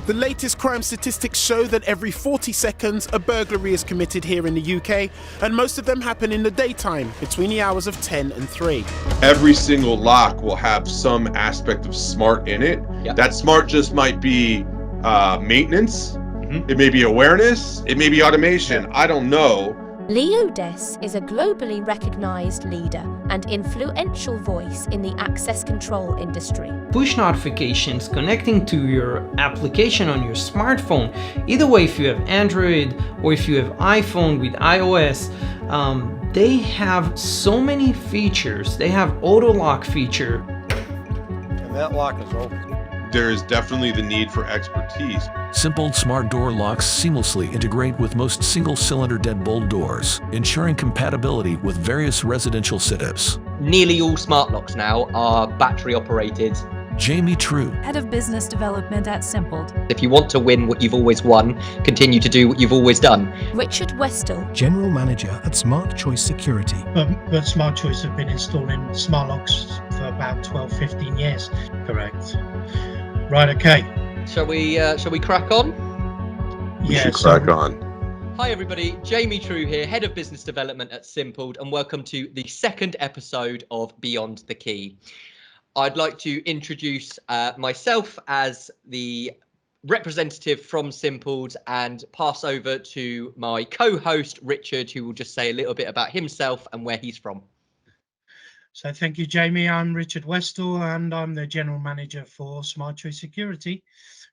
The latest crime statistics show that every 40 seconds a burglary is committed here in the UK, and most of them happen in the daytime, between the hours of 10 and 3. Every single lock will have some aspect of smart in it. Yep. That smart just might be maintenance, it may be awareness, it may be automation, I don't know. Lee Odess is a globally recognised leader and influential voice in the access control industry. Push notifications connecting to your application on your smartphone, either way, if you have Android or if you have iPhone with iOS, they have so many features. They have auto lock feature. And that lock is open. There is definitely the need for expertise. Simple smart door locks seamlessly integrate with most single-cylinder deadbolt doors, ensuring compatibility with various residential setups. Nearly all smart locks now are battery operated. Jamie True, Head of Business Development at Simpled. If you want to win what you've always won, continue to do what you've always done. Richard Westell, General Manager at Smart Choice Security. But Smart Choice have been installing smart locks for about 12-15 years. Correct. Right, okay. Shall we crack on? We should crack on. Hi everybody, Jamie True here, Head of Business Development at Simpled, and welcome to the second episode of Beyond the Key. I'd like to introduce myself as the representative from Simpled and pass over to my co-host Richard, who will just say a little bit about himself and where he's from. So thank you, Jamie. I'm Richard Westell, and I'm the General Manager for Smart Choice Security,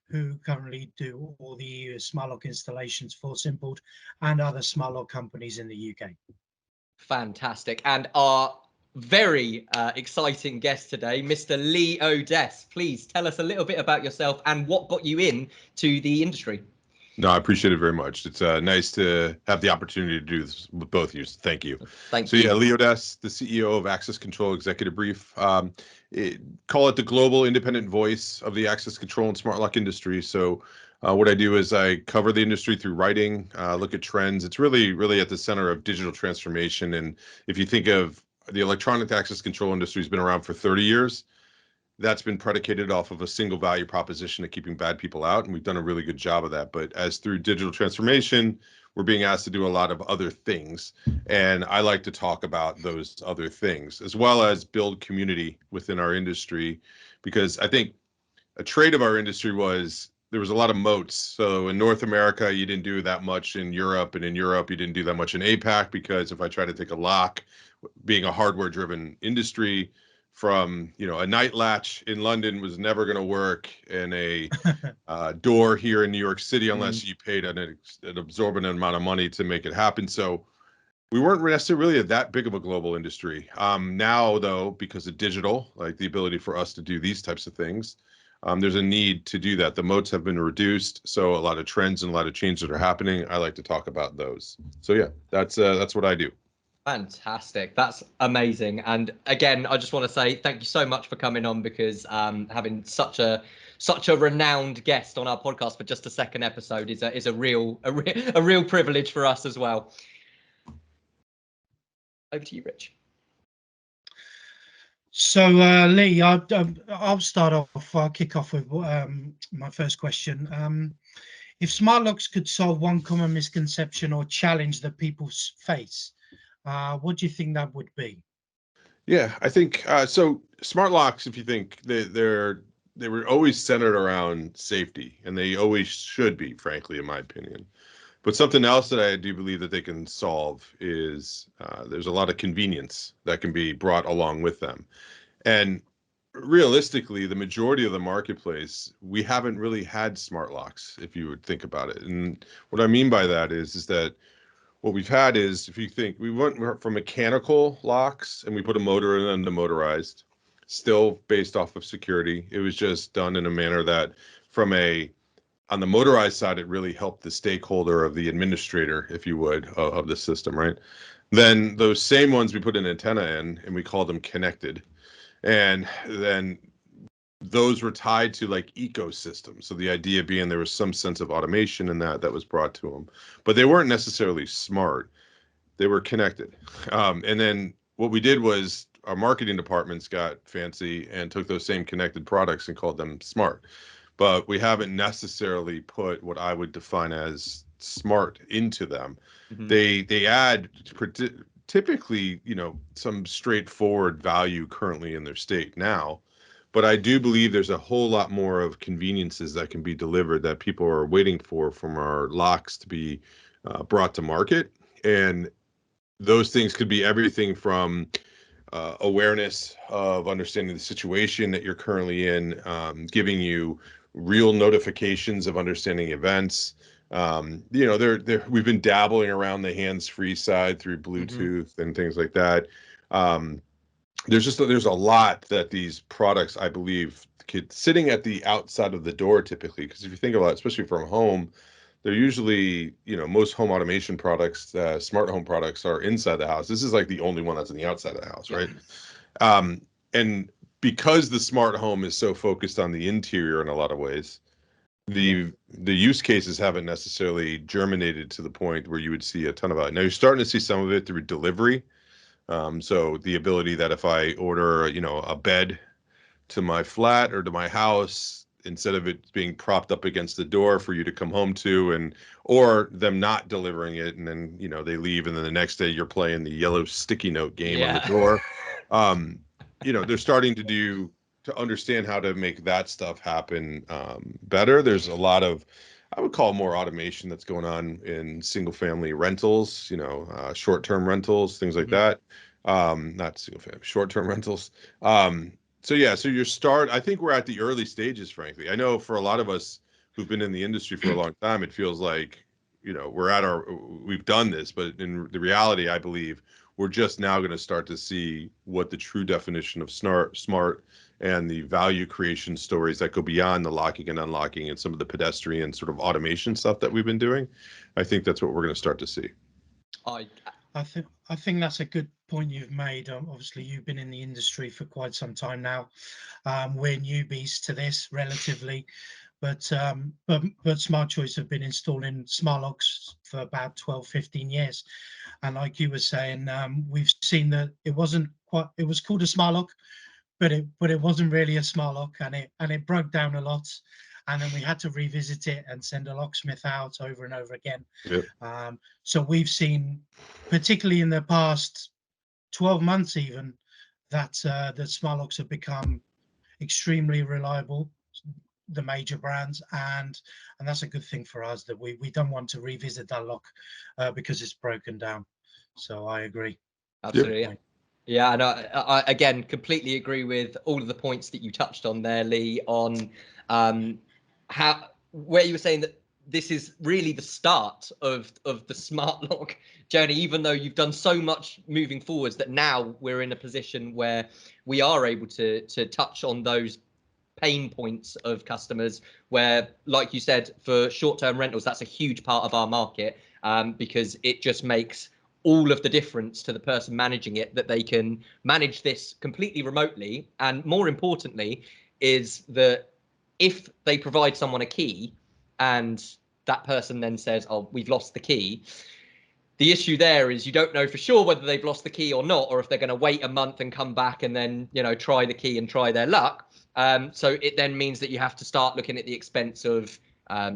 who currently do all the smart lock installations for Simpled and other smart lock companies in the UK. Fantastic. And our very exciting guest today, Mr. Lee Odess. Please tell us a little bit about yourself and what got you into the industry. No, I appreciate it very much. It's nice to have the opportunity to do this with both of you. So thank you. Thank you. Yeah, Lee Odess, the CEO of Access Control Executive Brief. Call it the global independent voice of the access control and smart lock industry. So what I do is I cover the industry through writing, look at trends. It's really at the center of digital transformation. And if you think of the electronic access control industry has been around for 30 years. That's been predicated off of a single value proposition of keeping bad people out, and we've done a really good job of that. But as through digital transformation, we're being asked to do a lot of other things, and I like to talk about those other things, as well as build community within our industry, because I think a trait of our industry was there was a lot of moats. So in North America, you didn't do that much in Europe, and in Europe, you didn't do that much in APAC, because if I try to take a lock, being a hardware-driven industry, from a night latch in London was never going to work in a door here in New York City unless you paid an absorbent amount of money to make it happen. So we weren't necessarily that big of a global industry. Now, though, because of digital, like the ability for us to do these types of things, there's a need to do that. The moats have been reduced, so a lot of trends and a lot of changes that are happening. I like to talk about those. So yeah, that's what I do. Fantastic. That's amazing. And again, I just want to say thank you so much for coming on, because having such a renowned guest on our podcast for just a second episode is a real privilege for us as well. Over to you, Rich. So Lee, I'll start off. I'll kick off with my first question. If smart locks could solve one common misconception or challenge that people face, what do you think that would be? Yeah, I think so. Smart locks, if you think they were always centered around safety, and they always should be, frankly, in my opinion. But something else that I do believe that they can solve is there's a lot of convenience that can be brought along with them. And realistically, the majority of the marketplace, we haven't really had smart locks, if you would think about it. And what I mean by that is that what we've had is, if you think, we went from mechanical locks and we put a motor in them to motorized, still based off of security. It was just done in a manner that on the motorized side, it really helped the stakeholder of the administrator, if you would, of the system, right? Then those same ones we put an antenna in and we call them connected. And then those were tied to like ecosystems. So the idea being there was some sense of automation in that was brought to them, but they weren't necessarily smart. They were connected. And then what we did was our marketing departments got fancy and took those same connected products and called them smart. but we haven't necessarily put what I would define as smart into them. They add typically, some straightforward value currently in their state now, but I do believe there's a whole lot more of conveniences that can be delivered that people are waiting for from our locks to be brought to market. And those things could be everything from awareness of understanding the situation that you're currently in, giving you real notifications of understanding events. We've been dabbling around the hands-free side through Bluetooth and things like that. There's a lot that these products, I believe, sitting at the outside of the door typically, because if you think about it, especially from home, they're usually, most home automation products, smart home products are inside the house. This is like the only one that's on the outside of the house, right? And because the smart home is so focused on the interior in a lot of ways, the use cases haven't necessarily germinated to the point where you would see a ton of it. Now you're starting to see some of it through delivery. So the ability that if I order, a bed to my flat or to my house, instead of it being propped up against the door for you to come home to, or them not delivering it, and then they leave, and then the next day you're playing the yellow sticky note game on the door. They're starting to understand how to make that stuff happen better. There's a lot of, I would call, more automation that's going on in single family rentals, short-term rentals, things like that. Not single family, short-term rentals. So I think we're at the early stages, frankly. I know for a lot of us who've been in the industry for a long time, it feels like, we've done this, but in the reality, I believe we're just now going to start to see what the true definition of smart and the value creation stories that go beyond the locking and unlocking and some of the pedestrian sort of automation stuff that we've been doing. I think that's what we're going to start to see. I think that's a good point you've made. Obviously, you've been in the industry for quite some time now. We're newbies to this relatively, but Smart Choice have been installing smart locks for about 12, 15 years. And like you were saying, we've seen that it was called a smart lock, but it wasn't really a smart lock, and it broke down a lot. And then we had to revisit it and send a locksmith out over and over again. Yep. So we've seen, particularly in the past 12 months even, that smart locks have become extremely reliable, the major brands, and that's a good thing for us, that we don't want to revisit that lock because it's broken down. So I agree. Absolutely. Yep. Yeah, and I again completely agree with all of the points that you touched on there, Lee, on where you were saying that this is really the start of the smart lock journey, even though you've done so much moving forwards, that now we're in a position where we are able to touch on those pain points of customers, where, like you said, for short-term rentals, that's a huge part of our market, because it just makes all of the difference to the person managing it, that they can manage this completely remotely. And more importantly is that if they provide someone a key and that person then says, oh, we've lost the key, the issue there is you don't know for sure whether they've lost the key or not, or if they're going to wait a month and come back and then, try the key and try their luck. So it then means that you have to start looking at the expense of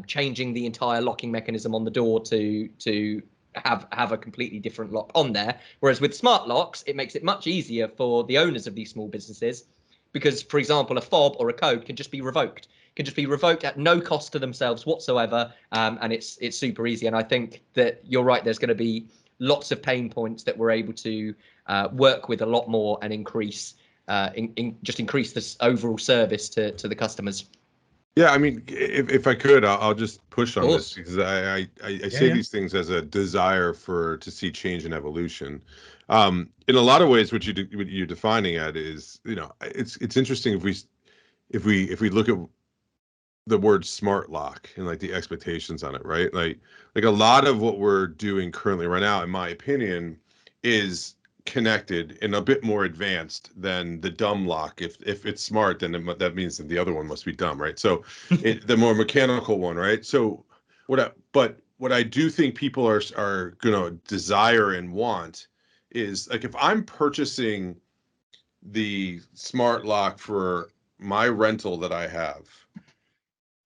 changing the entire locking mechanism on the door to have a completely different lock on there. Whereas with smart locks, it makes it much easier for the owners of these small businesses, because, for example, a fob or a code can just be revoked. At no cost to themselves whatsoever, and it's super easy. And I think that you're right. There's going to be lots of pain points that we're able to work with a lot more and increase this overall service to the customers. Yeah, I mean, if I could, I'll just push on this, because I say these things as a desire to see change and evolution. In a lot of ways, what you're defining at is, it's interesting if we look at the word smart lock and like the expectations on it, right? Like a lot of what we're doing currently right now, in my opinion, is connected and a bit more advanced than the dumb lock. If it's smart, then that means that the other one must be dumb, right? So the more mechanical one, right? So what I do think people are gonna desire and want is, like, if I'm purchasing the smart lock for my rental that I have,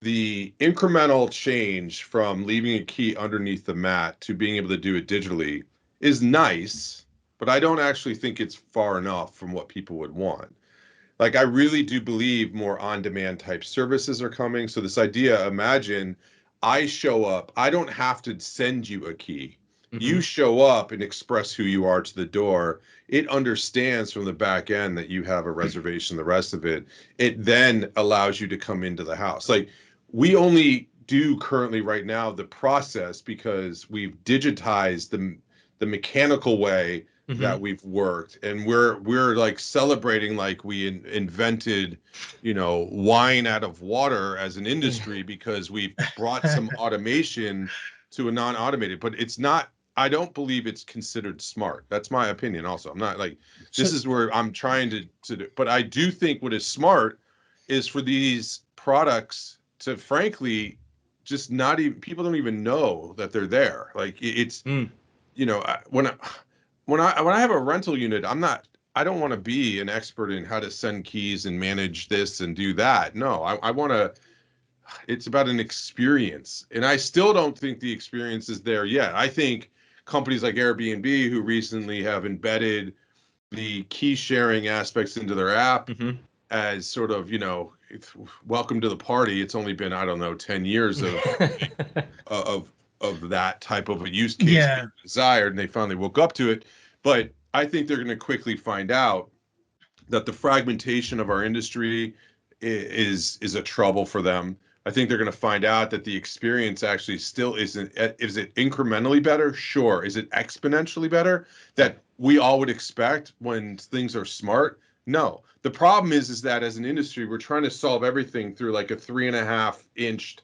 the incremental change from leaving a key underneath the mat to being able to do it digitally is nice, but I don't actually think it's far enough from what people would want. Like, I really do believe more on-demand type services are coming. So this idea, imagine I show up, I don't have to send you a key. You show up and express who you are to the door. It understands from the back end that you have a reservation, the rest of it. It then allows you to come into the house. Like, we only do currently right now the process because we've digitized the mechanical way that we've worked, and we're like celebrating like we invented, you know, wine out of water as an industry because we've brought some automation to a non-automated. But it's not, I don't believe it's considered smart. That's my opinion also. I'm not like, this is where I'm trying to do, but I do think what is smart is for these products to frankly just not even, people don't even know that they're there. Like it's you know, when I have a rental unit, I don't want to be an expert in how to send keys and manage this and do that. No, I want to, it's about an experience. And I still don't think the experience is there yet. I think companies like Airbnb, who recently have embedded the key sharing aspects into their app as sort of, you know, welcome to the party. It's only been, I don't know, 10 years of that type of a use case being desired, and they finally woke up to it. But I think they're going to quickly find out that the fragmentation of our industry is a trouble for them. I think they're going to find out that the experience actually still isn't. Is it incrementally better? Sure. Is it exponentially better that we all would expect when things are smart? No. The problem is that as an industry, we're trying to solve everything through like a 3.5-inch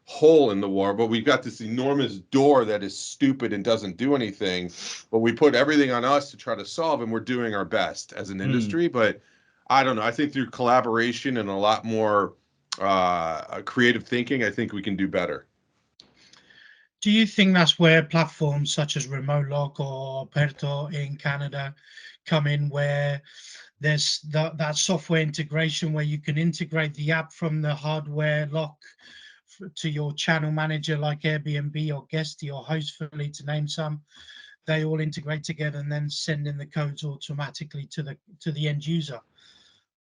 hole in the wall, but we've got this enormous door that is stupid and doesn't do anything, but we put everything on us to try to solve, and we're doing our best as an industry. But I don't know. I think through collaboration and a lot more creative thinking, I think we can do better. Do you think that's where platforms such as Remote Lock or Perto in Canada come in, where there's that software integration where you can integrate the app from the hardware lock to your channel manager like Airbnb or Guesty or Hostfully, to name some? They all integrate together and then send in the codes automatically to the end user.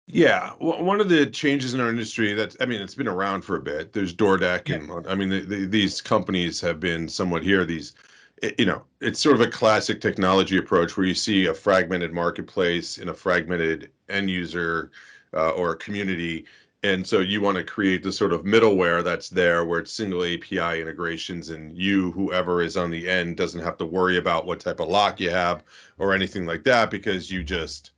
Yeah, one of the changes in our industry that, I mean, it's been around for a bit. There's DoorDeck, and I mean, these companies have been somewhat here. These, you know, it's sort of a classic technology approach where you see a fragmented marketplace in a fragmented end user or a community. And so you want to create the sort of middleware that's there where it's single API integrations, and you, whoever is on the end, doesn't have to worry about what type of lock you have or anything like that, because you just,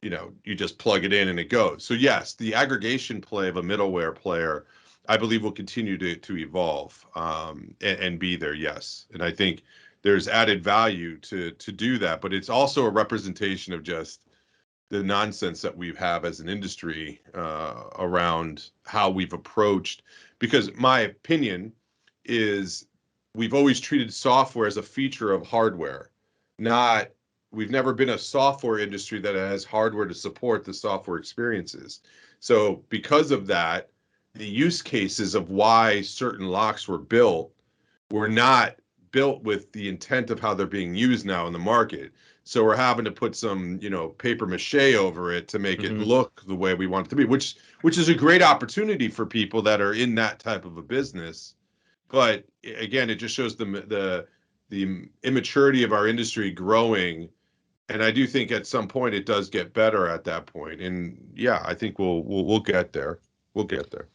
you know, you just plug it in and it goes. So yes, the aggregation play of a middleware player, I believe, will continue to evolve and be there. Yes, and I think there's added value to do that, but it's also a representation of just the nonsense that we have as an industry around how we've approached. Because my opinion is we've always treated software as a feature of hardware, not, we've never been a software industry that has hardware to support the software experiences. So because of that, the use cases of why certain locks were built were not built with the intent of how they're being used now in the market. So we're having to put some, you know, paper mache over it to make it look the way we want it to be, which is a great opportunity for people that are in that type of a business. But again, it just shows the immaturity of our industry growing. And I do think at some point it does get better at that point. And yeah, I think we'll get there. We'll get there.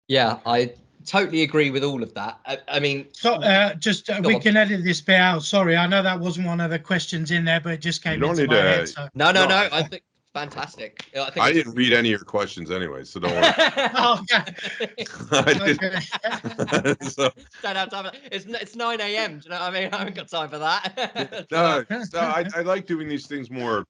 Yeah, I totally agree with all of that. I mean, so we can edit this bit out. Sorry, I know that wasn't one of the questions in there, but it just came into my head. So. No. I think fantastic. I didn't read any of your questions anyway, so don't worry. So, don't have time. It's 9 a.m. Do you know what I mean? I haven't got time for that. No, I like doing these things more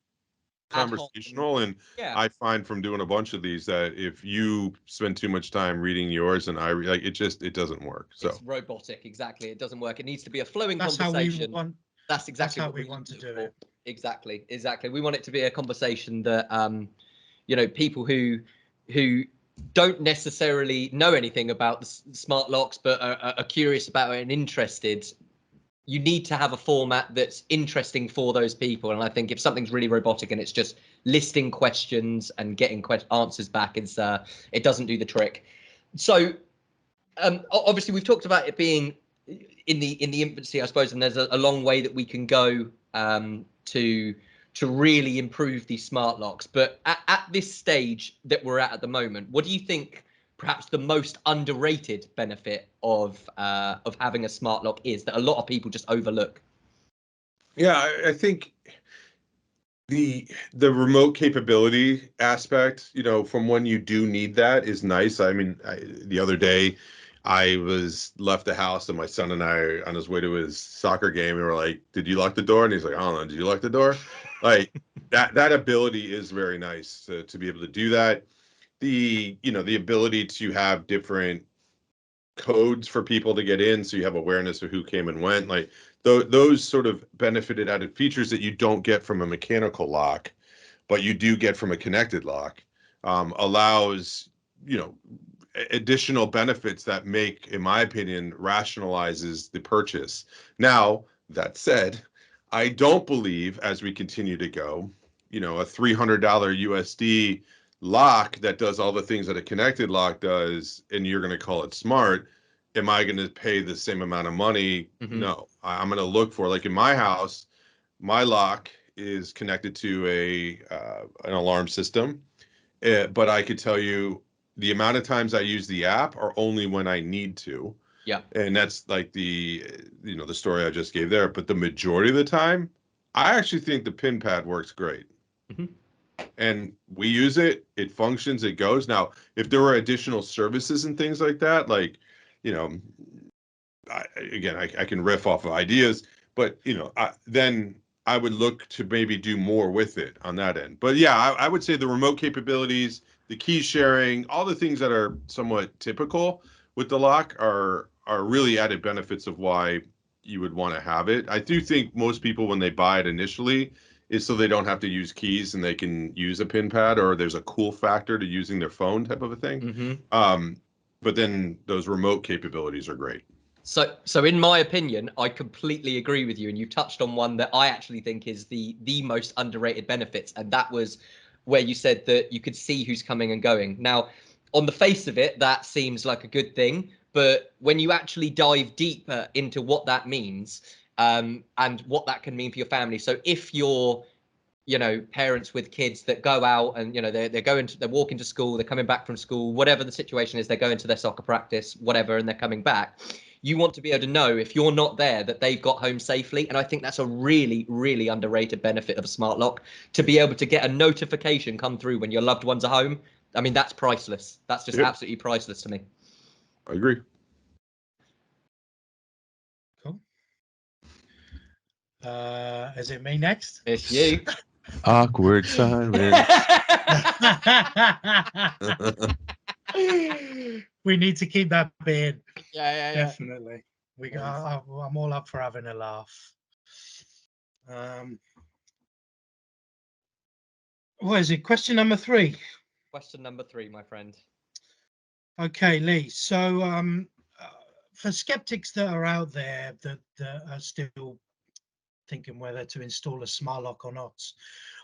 conversational, and I find from doing a bunch of these that if you spend too much time reading yours and it doesn't work. So it's robotic. Exactly, it doesn't work. It needs to be a flowing conversation. That's exactly what we want to do it. Exactly. We want it to be a conversation that you know, people who don't necessarily know anything about the smart locks, but are curious about it and interested, you need to have a format that's interesting for those people. And I think if something's really robotic and it's just listing questions and getting answers back, it doesn't do the trick. So obviously we've talked about it being in the infancy, I suppose, and there's a long way that we can go to really improve these smart locks. But at this stage that we're at the moment, what do you think perhaps the most underrated benefit of having a smart lock is that a lot of people just overlook? Yeah, I think the remote capability aspect, from when you do need that is nice. I mean, the other day I left the house and my son and I on his way to his soccer game, and we're like, "Did you lock the door?" And he's like, "I don't know. Did you lock the door?" Like that ability is very nice to be able to do that. The ability to have different codes for people to get in, so you have awareness of who came and went, like those sort of benefited added features that you don't get from a mechanical lock, but you do get from a connected lock, allows additional benefits that make, in my opinion, rationalizes the purchase. Now, that said, I don't believe as we continue to go, a $300 USD lock that does all the things that a connected lock does, and you're going to call it smart, am I going to pay the same amount of money? Mm-hmm. No, I'm going to look for, like in my house, my lock is connected to an alarm system, but I could tell you the amount of times I use the app are only when I need to. Yeah. And that's like the story I just gave there. But the majority of the time, I actually think the pin pad works great. Mm-hmm. And we use it, it functions, it goes. Now, if there were additional services and things like that, like, I can riff off of ideas, but, then I would look to maybe do more with it on that end. But yeah, I would say the remote capabilities, the key sharing, all the things that are somewhat typical with the lock are really added benefits of why you would want to have it. I do think most people, when they buy it initially, is so they don't have to use keys and they can use a pin pad, or there's a cool factor to using their phone type of a thing. Mm-hmm. But then those remote capabilities are great. So in my opinion, I completely agree with you, and you touched on one that I actually think is the most underrated benefits, and that was where you said that you could see who's coming and going. Now, on the face of it, that seems like a good thing, but when you actually dive deeper into what that means, and what that can mean for your family. So if you're, parents with kids that go out and, they're walking to school, they're coming back from school, whatever the situation is, they're going to their soccer practice, whatever, and they're coming back. You want to be able to know, if you're not there, that they've got home safely. And I think that's a really, really underrated benefit of a smart lock, to be able to get a notification come through when your loved ones are home. I mean, that's priceless. That's just absolutely priceless to me. I agree. Cool. Is it me next? It's you. Awkward silence. We need to keep that being. Yeah. Definitely. I'm all up for having a laugh. What is it? Question number 3. Question number 3, my friend. Okay, Lee. So for skeptics that are out there that are still thinking whether to install a smart lock or not,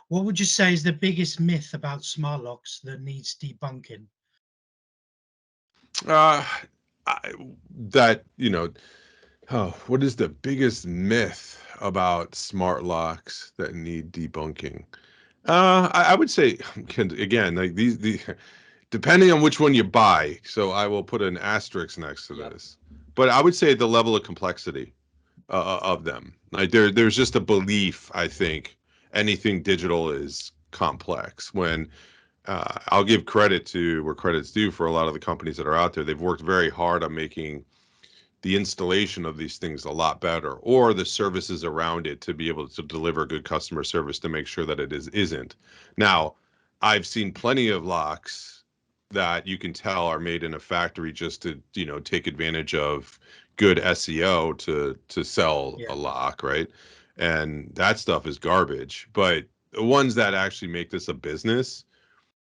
what would you say is the biggest myth about smart locks that needs debunking? What is the biggest myth about smart locks that need debunking? I would say, again, like these depending on which one you buy. So I will put an asterisk next to this, but I would say the level of complexity of them. Like there's just a belief, I think, anything digital is complex. When I'll give credit to where credit's due for a lot of the companies that are out there. They've worked very hard on making the installation of these things a lot better, or the services around it to be able to deliver good customer service to make sure that it isn't. Now, I've seen plenty of locks that you can tell are made in a factory just to, take advantage of good SEO to sell a lock, right? And that stuff is garbage. But the ones that actually make this a business,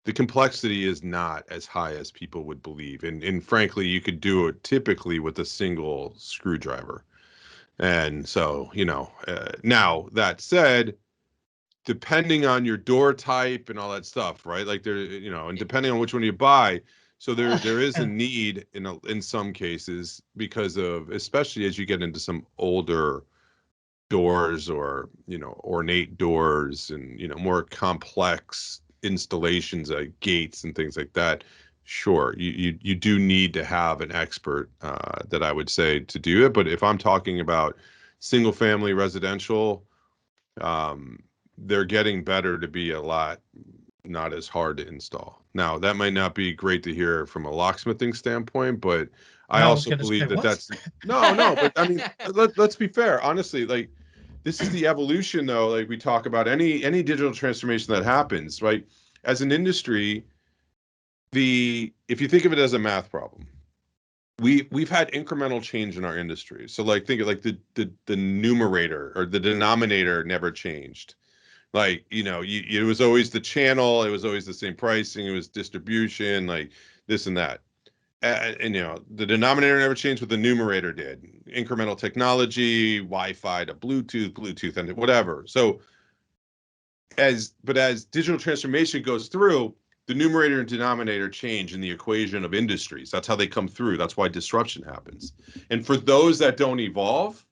the complexity is not as high as people would believe. And frankly, you could do it typically with a single screwdriver. And so, now that said, depending on your door type and all that stuff, right? Like and depending on which one you buy, so there is a need in some cases because of, especially as you get into some older doors or ornate doors and more complex installations like gates and things like that. Sure, you do need to have an expert that I would say to do it. But if I'm talking about single family residential, they're getting better to be a lot not as hard to install. Now, that might not be great to hear from a locksmithing standpoint, but I also believe that that's no, but I mean, let's be fair. Honestly, like, this is the evolution, though. Like we talk about any digital transformation that happens, right? As an industry, if you think of it as a math problem, we've had incremental change in our industry. So like think of like the numerator or the denominator never changed. Like, it was always the channel, it was always the same pricing, it was distribution, like this and that. And the denominator never changed, what the numerator did. Incremental technology, Wi-Fi to Bluetooth, and whatever. So as digital transformation goes through, the numerator and denominator change in the equation of industries. That's how they come through. That's why disruption happens. And for those that don't evolve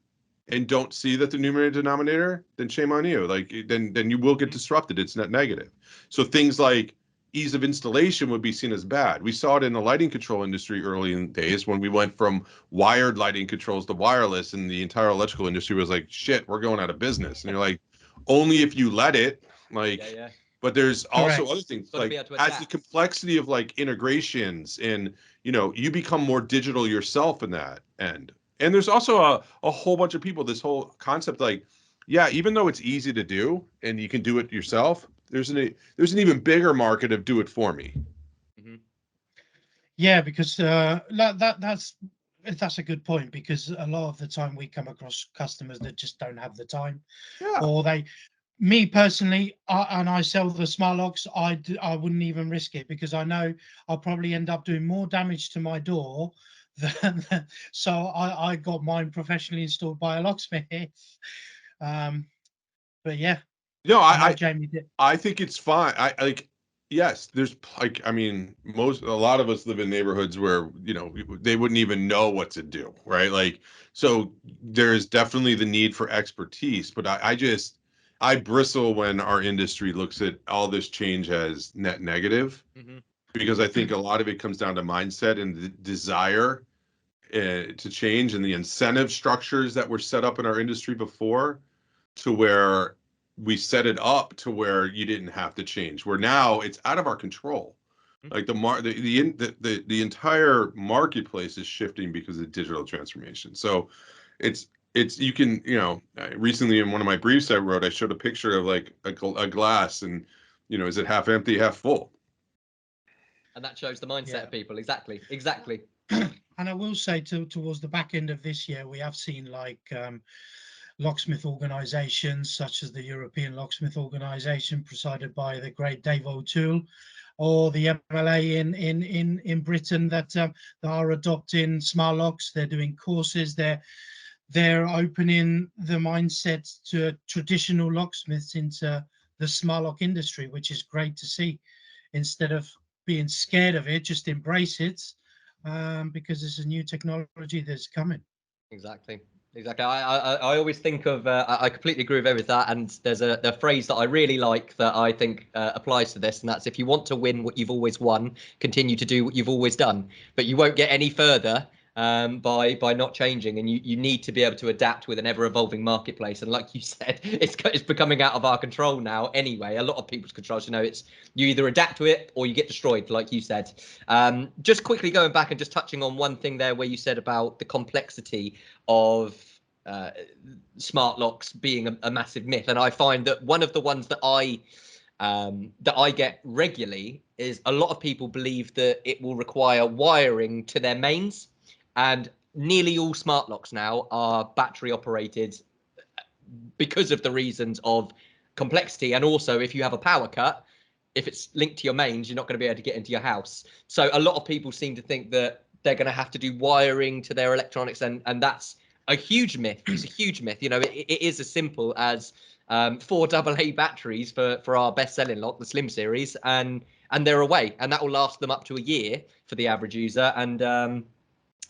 and don't see that the numerator denominator, then shame on you. Like then you will get disrupted. It's net negative. So things like ease of installation would be seen as bad. We saw it in the lighting control industry early in the days when we went from wired lighting controls to wireless, and the entire electrical industry was like, shit, we're going out of business. And you're like, only if you let it. Like, yeah. But there's also other things, like as the complexity of like integrations and you become more digital yourself in that end. And there's also a whole bunch of people, this whole concept, like, yeah, even though it's easy to do and you can do it yourself, there's an even bigger market of do it for me. Mm-hmm. Yeah, because that's a good point, because a lot of the time we come across customers that just don't have the time, or me personally, and I sell the smart locks, I wouldn't even risk it, because I know I'll probably end up doing more damage to my door than so I got mine professionally installed by a locksmith. But yeah. No, I think it's fine. Yes, there's like, I mean, a lot of us live in neighborhoods where, they wouldn't even know what to do, right? Like, so there's definitely the need for expertise, but I bristle when our industry looks at all this change as net negative, because I think a lot of it comes down to mindset and the desire to change, and the incentive structures that were set up in our industry before, to where we set it up to where you didn't have to change, where now it's out of our control. Like the entire marketplace is shifting because of digital transformation. So it's you can, recently in one of my briefs I wrote, I showed a picture of like a glass, and is it half empty, half full? And that shows the mindset of people. Exactly. And I will say, towards the back end of this year, we have seen like locksmith organizations such as the European Locksmith Organization, presided by the great Dave O'Toole, or the MLA in Britain, that are adopting smart locks. They're doing courses. They're opening the mindset to traditional locksmiths into the smart lock industry, which is great to see. Instead of being scared of it, just embrace it, because it's a new technology that's coming. Exactly. I always think of, I completely agree with that. And there's a phrase that I really like that I think applies to this. And that's, if you want to win what you've always won, continue to do what you've always done. But you won't get any further by not changing. And you need to be able to adapt with an ever evolving marketplace. And like you said, it's becoming out of our control now anyway. A lot of people's control. So it's you either adapt to it or you get destroyed, like you said. Just quickly going back and just touching on one thing there where you said about the complexity of smart locks being a massive myth. And I find that one of the ones that I get regularly is a lot of people believe that it will require wiring to their mains. And nearly all smart locks now are battery operated because of the reasons of complexity. And also, if you have a power cut, if it's linked to your mains, you're not going to be able to get into your house. So a lot of people seem to think that they're going to have to do wiring to their electronics, and that's a huge myth. It's a huge myth. You know, it is as simple as 4 AA batteries for our best-selling lock, the Slim series, and they're away, and that will last them up to a year for the average user. And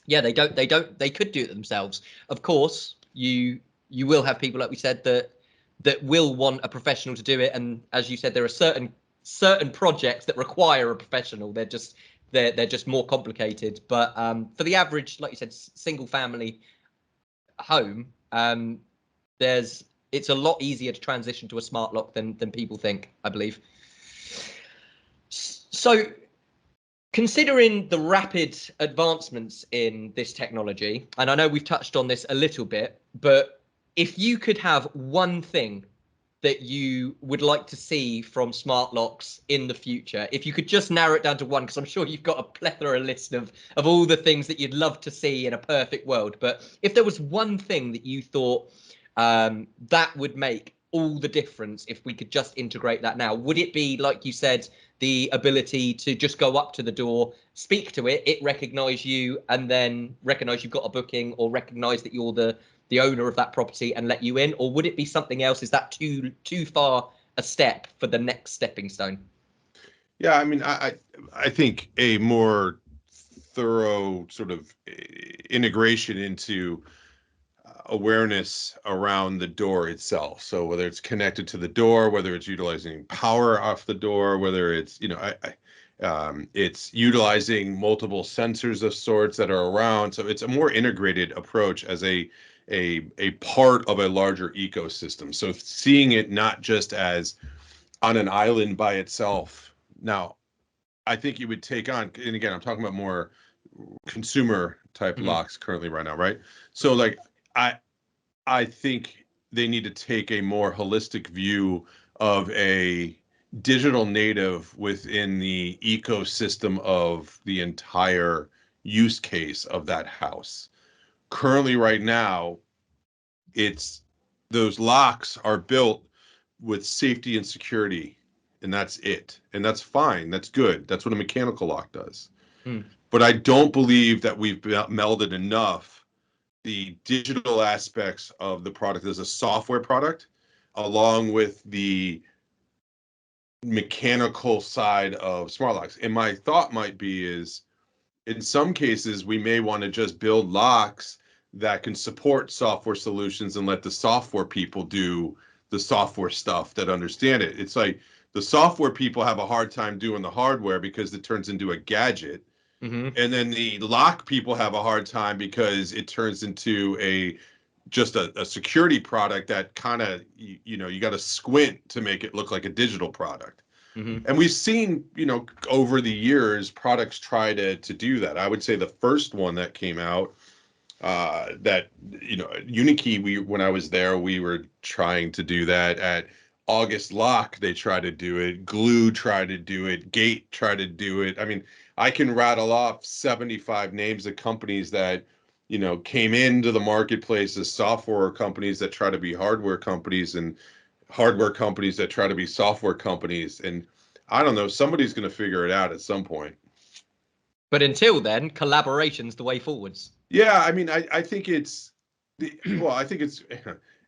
yeah, they could do it themselves. Of course, you will have people, like we said, that will want a professional to do it, and as you said, there are certain projects that require a professional. They're just more complicated. But for the average, like you said, single family home, it's a lot easier to transition to a smart lock than people think, I believe. So considering the rapid advancements in this technology, and I know we've touched on this a little bit, but if you could have one thing that you would like to see from smart locks in the future, if you could just narrow it down to one, because I'm sure you've got a plethora list of all the things that you'd love to see in a perfect world, but if there was one thing that you thought that would make all the difference if we could just integrate that now, would it be, like you said, the ability to just go up to the door, speak to it recognize you, and then recognize you've got a booking, or recognize that you're the owner of that property and let you in? Or would it be something else? Is that too far a step for the next stepping stone? Yeah, I mean, I think a more thorough sort of integration into awareness around the door itself. So whether it's connected to the door, whether it's utilizing power off the door, whether it's, you know, it's utilizing multiple sensors of sorts that are around. So it's a more integrated approach as a part of a larger ecosystem. So seeing it not just as on an island by itself. Now, I think you would take on, and again, I'm talking about more consumer type locks currently right now, right? So like, I think they need to take a more holistic view of a digital native within the ecosystem of the entire use case of that house. Currently, right now, those locks are built with safety and security, and that's it. And that's fine. That's good. That's what a mechanical lock does. But I don't believe that we've melded enough the digital aspects of the product as a software product, along with the mechanical side of smart locks. And my thought might be is, in some cases, we may want to just build locks that can support software solutions and let the software people do the software stuff that understand it. It's like the software people have a hard time doing the hardware because it turns into a gadget. And then the lock people have a hard time because it turns into just a security product that kind of, you know, you got to squint to make it look like a digital product. And we've seen, you know, over the years, products try to do that. I would say the first one that came out, that, you know, Unikey, when I was there, we were trying to do that. At August Lock, they tried to do it. Glue tried to do it. Gate tried to do it. I mean, I can rattle off 75 names of companies that, you know, came into the marketplace as software companies that try to be hardware companies, and hardware companies that try to be software companies. And I don't know, somebody's going to figure it out at some point. But until then, collaboration's the way forwards. Yeah, I mean, I think it's, I think it's,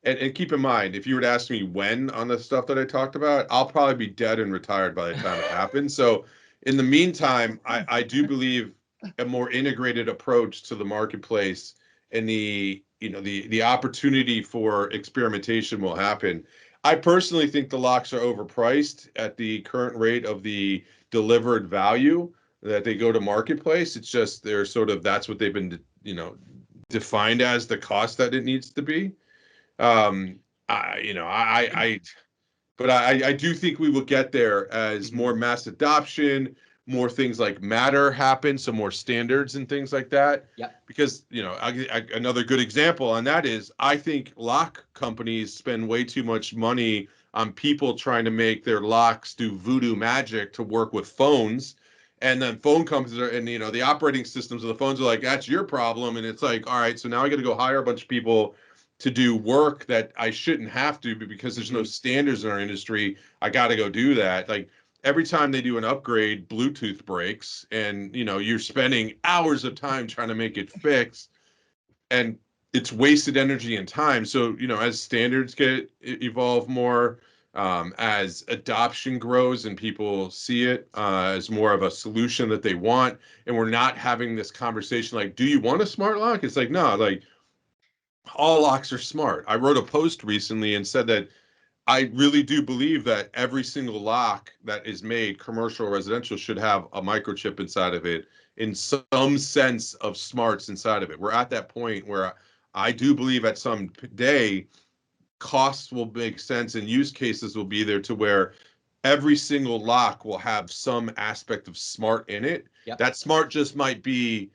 and keep in mind, if you were to ask me when on the stuff that I talked about, I'll probably be dead and retired by the time it happens. So in the meantime, I do believe a more integrated approach to the marketplace, and the opportunity for experimentation will happen. I personally think the locks are overpriced at the current rate of the delivered value that they go to marketplace. It's just that's what they've been, you know, defined as the cost that it needs to be. But I do think we will get there as more mass adoption, more things like Matter happen, so more standards and things like that. Yeah. Because, you know, another good example on that is, I think lock companies spend way too much money on people trying to make their locks do voodoo magic to work with phones. And then phone companies and, you know, the operating systems of the phones are like, that's your problem. And it's like, all right, so now I got to go hire a bunch of people to do work that I shouldn't have to, but because there's no standards in our industry, I got to go do that. Like, every time they do an upgrade, Bluetooth breaks, and you're spending hours of time trying to make it fix, and it's wasted energy and time. So as standards evolve more, as adoption grows and people see it as more of a solution that they want, and we're not having this conversation like, do you want a smart lock? It's like, no, like all locks are smart. I wrote a post recently and said that I really do believe that every single lock that is made, commercial or residential, should have a microchip inside of it, in some sense of smarts inside of it. We're at that point where I do believe at some day costs will make sense and use cases will be there to where every single lock will have some aspect of smart in it. Yep. That smart just might be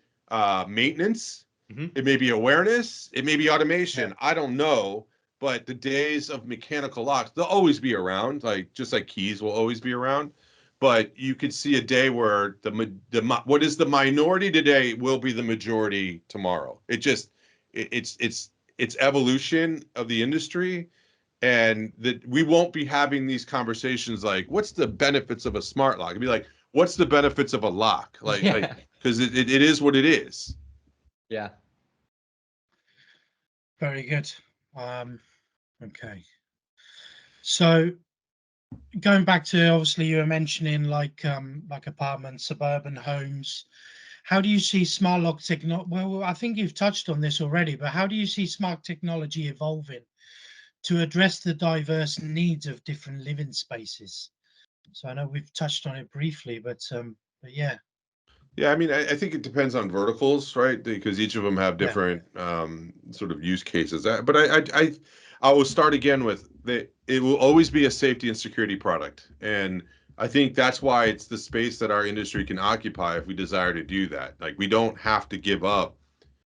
maintenance. Mm-hmm. It may be awareness. It may be automation. Yeah. I don't know. But the days of mechanical locks, they'll always be around, just like keys will always be around. But you could see a day where what is the minority today will be the majority tomorrow. It's evolution of the industry, and that we won't be having these conversations like, what's the benefits of a smart lock? It'd be like, what's the benefits of a lock? Because it is what it is. Yeah. Very good. Okay. So going back to, obviously you were mentioning like apartments, suburban homes. How do you see smart lock technology? Well, I think you've touched on this already, but how do you see smart technology evolving to address the diverse needs of different living spaces? So I know we've touched on it briefly, but yeah. Yeah, I mean, I think it depends on verticals, right? Because each of them have different sort of use cases. But I will start again with it will always be a safety and security product, and I think that's why it's the space that our industry can occupy if we desire to do that. Like, we don't have to give up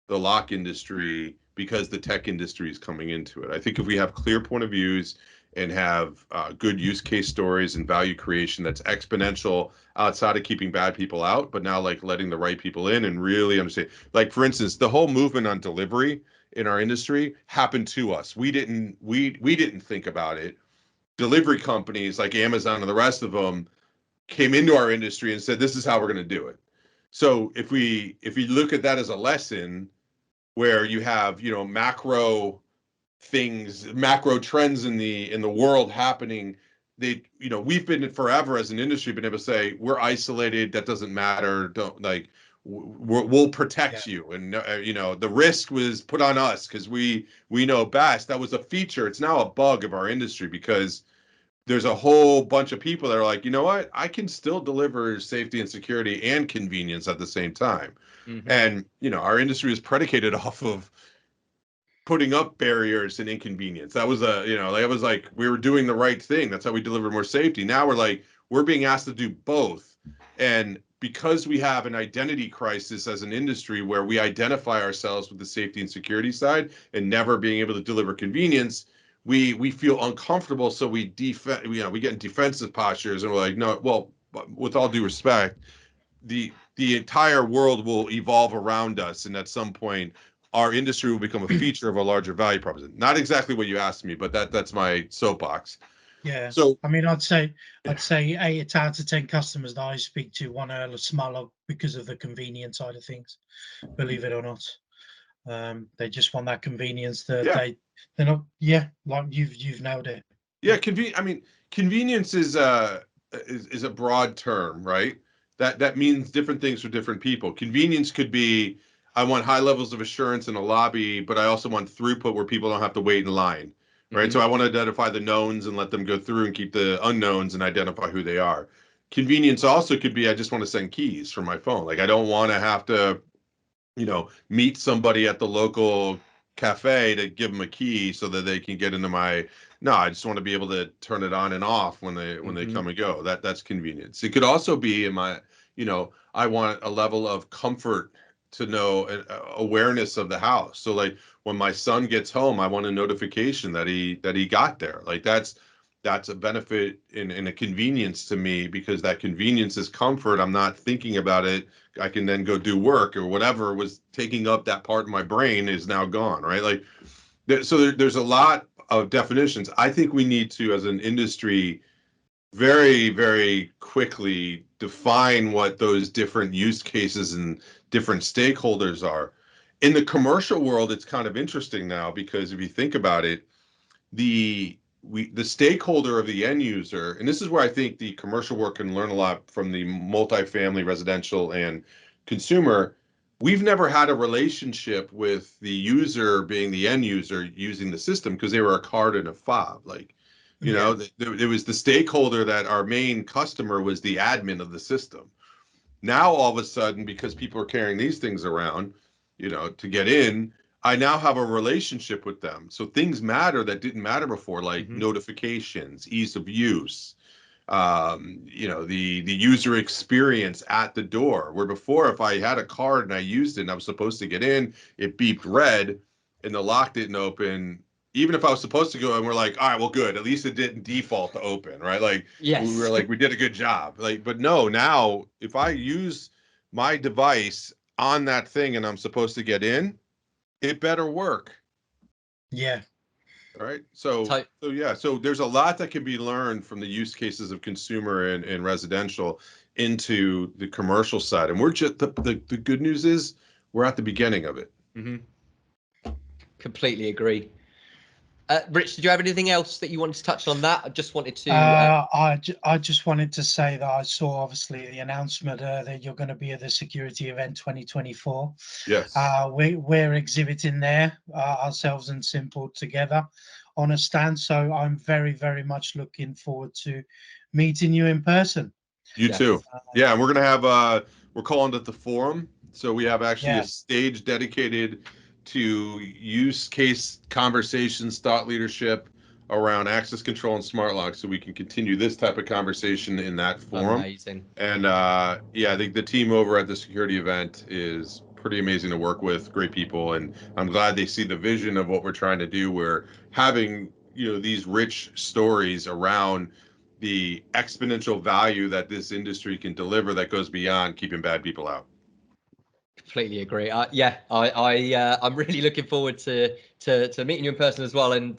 the lock industry because the tech industry is coming into it. I think if we have clear point of views and have good use case stories and value creation that's exponential outside of keeping bad people out, but now like letting the right people in and really understand. Like, for instance, the whole movement on delivery in our industry happened to us. We didn't think about it. Delivery companies like Amazon and the rest of them came into our industry and said, this is how we're going to do it. So if we look at that as a lesson, where you have macro things, macro trends in the world happening, we've been forever as an industry been able to say, we're isolated, that doesn't matter, don't we'll protect you, and the risk was put on us because we know best. That was a feature. It's now a bug of our industry because there's a whole bunch of people that are like, you know what, I can still deliver safety and security and convenience at the same time. Mm-hmm. And our industry is predicated off of putting up barriers and inconvenience. That was that was like, we were doing the right thing. That's how we deliver more safety. Now we're being asked to do both. And because we have an identity crisis as an industry where we identify ourselves with the safety and security side and never being able to deliver convenience, we feel uncomfortable. So we get in defensive postures, and we're like, no, well, with all due respect, the entire world will evolve around us, and at some point our industry will become a feature of a larger value proposition. Not exactly what you asked me, but that's my soapbox. Yeah. So I mean, I'd say 8 out of 10 customers that I speak to want a smart lock because of the convenience side of things. Believe it or not, they just want that convenience. They're not. Yeah, like you've nailed it. Yeah, convenience is a broad term, right? That means different things for different people. Convenience could be, I want high levels of assurance in a lobby, but I also want throughput where people don't have to wait in line, right? Mm-hmm. So I want to identify the knowns and let them go through and keep the unknowns and identify who they are. Convenience also could be, I just want to send keys from my phone. Like, I don't want to have to, meet somebody at the local cafe to give them a key so that they can get into my. No, I just want to be able to turn it on and off when they come and go. That's convenience. It could also be in my, I want a level of comfort to know awareness of the house. So like when my son gets home, I want a notification that he got there. Like that's a benefit in a convenience to me, because that convenience is comfort. I'm not thinking about it. I can then go do work, or whatever was taking up that part of my brain is now gone, right? Like, so there's a lot of definitions. I think we need to, as an industry, very, very quickly define what those different use cases and different stakeholders are. In the commercial world, it's kind of interesting now because if you think about it, the stakeholder of the end user, and this is where I think the commercial work can learn a lot from the multifamily, residential, and consumer. We've never had a relationship with the user being the end user using the system because they were a card and a fob. Like, you know, it was the stakeholder that our main customer was the admin of the system. Now, all of a sudden, because people are carrying these things around, you know, to get in, I now have a relationship with them. So things matter that didn't matter before, like notifications, ease of use, you know, the user experience at the door. Where before, if I had a card and I used it and I was supposed to get in, it beeped red and the lock didn't open. Even if I was supposed to go and we're like, all right, well, good. At least it didn't default to open, right? Like, Yes. we were like, we did a good job. Like, but no, now if I use my device on that thing and I'm supposed to get in, it better work. Yeah. All right. So yeah. So there's a lot that can be learned from the use cases of consumer and residential into the commercial side. And we're just the good news is we're at the beginning of it. Completely agree. Rich, did you have anything else that you wanted to touch on that? I just wanted to. I just wanted to say that I saw obviously the announcement that you're going to be at the Security event 2024. Yes. We're exhibiting there ourselves and Simple together on a stand. So I'm very, very much looking forward to meeting you in person. You too. Yeah, and we're gonna have we're calling it the forum. So we have actually a stage dedicated to use case conversations, thought leadership around access control and smart locks, so we can continue this type of conversation in that forum. Amazing. And yeah, I think the team over at the Security event is pretty amazing to work with, great people, and I'm glad they see the vision of what we're trying to do. We're having, you know, these rich stories around the exponential value that this industry can deliver that goes beyond keeping bad people out. Completely agree. I'm really looking forward to meeting you in person as well, and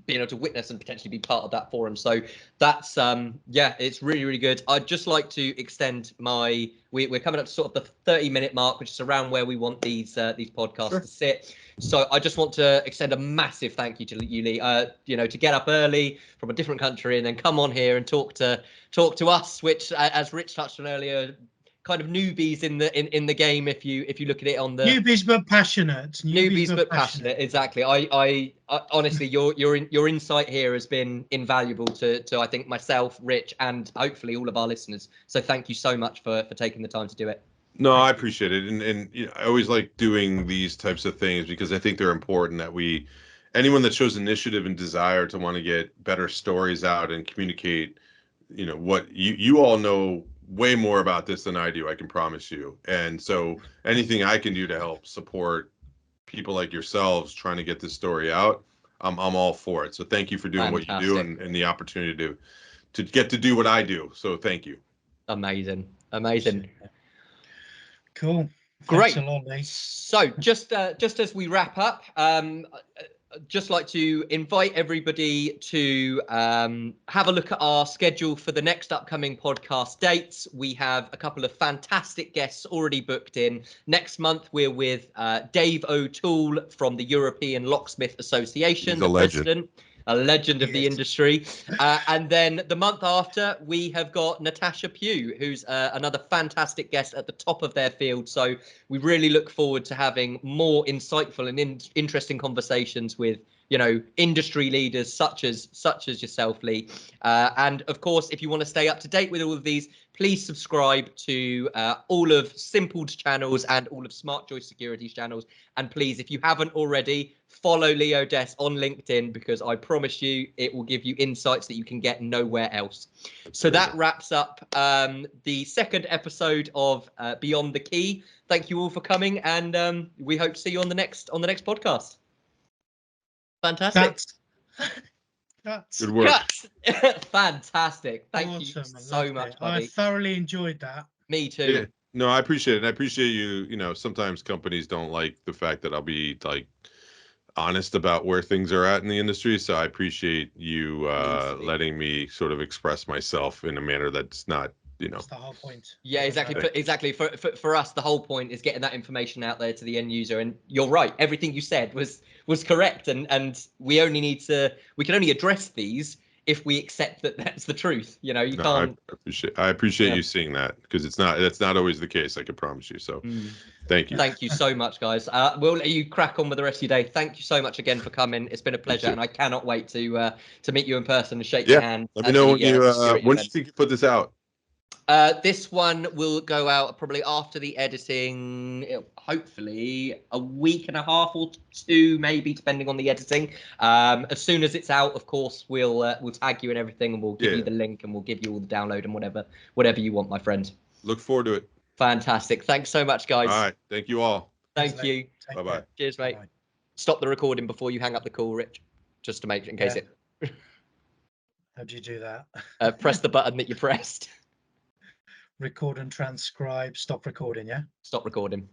being able to witness and potentially be part of that forum. So that's yeah, it's really, really good. I'd just like to extend my we're coming up to sort of the 30-minute mark, which is around where we want these podcasts to sit. So I just want to extend a massive thank you to you, Lee. You know, to get up early from a different country and then come on here and talk to us, which, as Rich touched on earlier, kind of newbies in the game. If you look at it on the newbies but passionate, newbies but passionate. Exactly. I honestly, your insight here has been invaluable to I think myself, Rich, and hopefully all of our listeners. So thank you so much for taking the time to do it. No, I appreciate it, and you know, I always like doing these types of things because I think they're important. That anyone that shows initiative and desire to want to get better stories out and communicate, you know, what you all know way more about this than I do, I can promise you. And so anything I can do to help support people like yourselves trying to get this story out, I'm all for it. So thank you for doing what you do and the opportunity to get to do what I do. So thank you. Amazing. Cool. Great. Thanks a lot, Lee. So just as we wrap up, just like to invite everybody to have a look at our schedule for the next upcoming podcast dates. We have a couple of fantastic guests already booked in. Next month, we're with Dave O'Toole from the European Locksmith Association, the president, a legend of the industry. And then the month after, we have got Natasha Pugh, who's another fantastic guest at the top of their field. So we really look forward to having more insightful and interesting conversations with, you know, industry leaders such as yourself, Lee. And of course, if you want to stay up to date with all of these, please subscribe to all of Simpled's channels and all of Smart Choice Security's channels. And please, if you haven't already, follow Lee Odess on LinkedIn, because I promise you it will give you insights that you can get nowhere else. So that wraps up the second episode of Beyond the Key. Thank you all for coming, and we hope to see you on the next podcast. Fantastic. Good work. Fantastic. Thank you so much, buddy. I thoroughly enjoyed that. Me too. Yeah. No, I appreciate it. And I appreciate you. You know, sometimes companies don't like the fact that I'll be like honest about where things are at in the industry. So I appreciate you Easily. letting me sort of express myself in a manner that's not, That's the whole point. Yeah, exactly. Doesn't Exactly. For us, the whole point is getting that information out there to the end user. And you're right. Everything you said was correct. And we can only address these if we accept that that's the truth. You know, you can't. I appreciate Yeah. you seeing that, because that's not always the case. I can promise you. So thank you. Thank you so much, guys. We'll let you crack on with the rest of your day. Thank you so much again for coming. It's been a pleasure, and I cannot wait to meet you in person and shake your hand. Let me know when you Securit when event. you think you put this out. This one will go out probably after the editing, hopefully a week and a half or two, maybe, depending on the editing. As soon as it's out, of course, we'll tag you and everything, and we'll give you the link, and we'll give you all the download and whatever you want, my friend. Look forward to it. Fantastic. Thanks so much, guys. All right. Thank you all. Thank you. Bye-bye. Cheers, mate. Bye. Stop the recording before you hang up the call, Rich, just to make in case How do you do that? press the button that you pressed. Record and transcribe. Stop recording. Yeah. Stop recording.